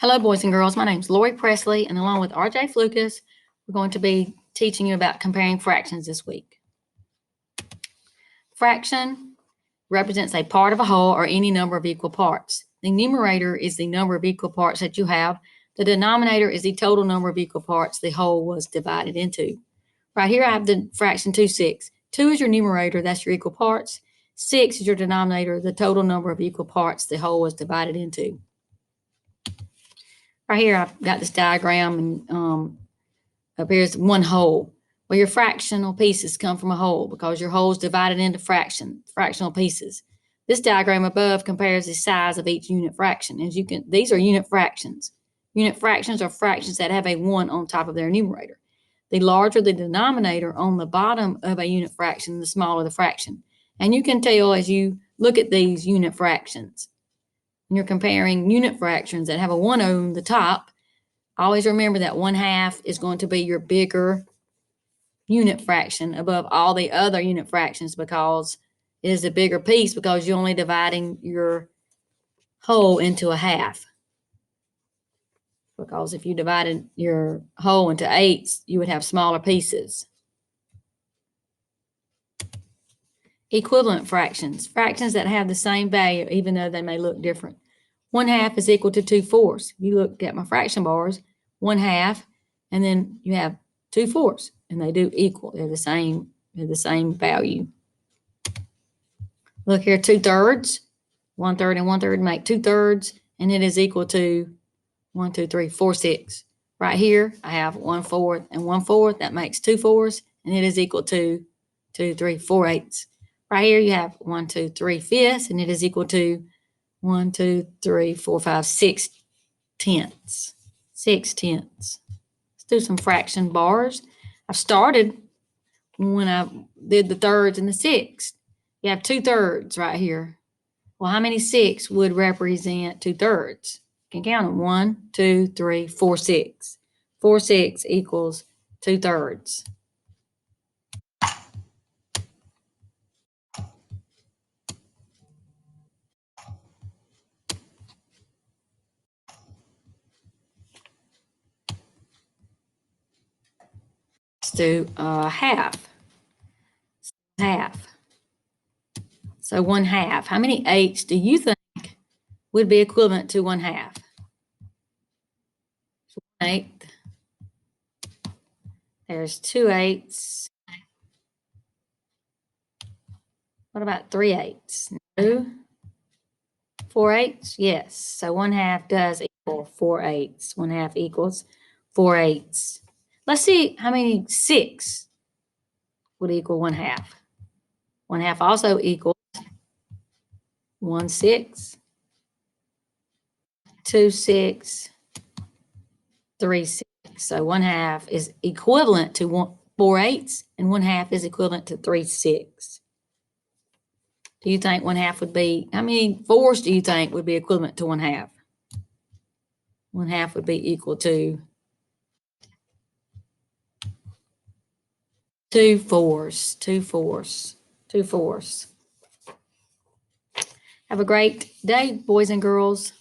Hello, boys and girls. My name is Lori Presley, and along with RJ Flukas, we're going to be teaching you about comparing fractions this week. Fraction represents a part of a whole or any number of equal parts. The numerator is the number of equal parts that you have. The denominator is the total number of equal parts the whole was divided into. Right here, I have the fraction 2/6. 2 is your numerator, that's your equal parts. 6 is your denominator, the total number of equal parts the whole was divided into. Right here, I've got this diagram, and up here's one whole. Well, your fractional pieces come from a whole because your whole is divided into fractional pieces. This diagram above compares the size of each unit fraction. As you can, these are unit fractions. Unit fractions are fractions that have a 1 on top of their numerator. The larger the denominator on the bottom of a unit fraction, the smaller the fraction. And you can tell as you look at these unit fractions. When you're comparing unit fractions that have a 1 on the top, always remember that 1/2 is going to be your bigger unit fraction above all the other unit fractions because it is a bigger piece because you're only dividing your whole into a half. Because if you divided your whole into 8s, you would have smaller pieces. Equivalent fractions, fractions that have the same value even though they may look different. 1/2 is equal to 2/4. If you look at my fraction bars, 1/2, and then you have 2/4, and they do equal. They're the same value. Look here, 2/3, 1/3 and 1/3 make 2/3, and it is equal to 1, 2, 3, 4, 6. Right here, I have 1/4 and 1/4. That makes 2/4, and it is equal to 2, 3, 4 eighths. Right here, you have 1, 2, 3 fifths, and it is equal to 1, 2, 3, 4, 5, 6 tenths. 6 tenths. Let's do some fraction bars. I started when I did the thirds and the sixths. You have 2/3 right here. Well, how many 6 would represent 2/3? You can count them. 1, 2, 3, 4, 6. 4, 6 equals 2/3. Let's do half. Half. So 1/2. How many 8s do you think would be equivalent to 1/2? 1/8. There's 2 8s. What about 3 8s? No. 4 8s? Yes. So 1/2 does equal 4 8s. 1/2 equals 4 8s. Let's see how many 6 would equal 1/2. 1/2 also equals 1 6, 2 6, 3 6. So 1/2 is equivalent to 4 8s, and 1/2 is equivalent to 3 6. Do you think 1/2 would be, how many 4s do you think would be equivalent to 1/2? 1/2 would be equal to 2 4s, 2 4s, 2 4s. Have a great day, boys and girls.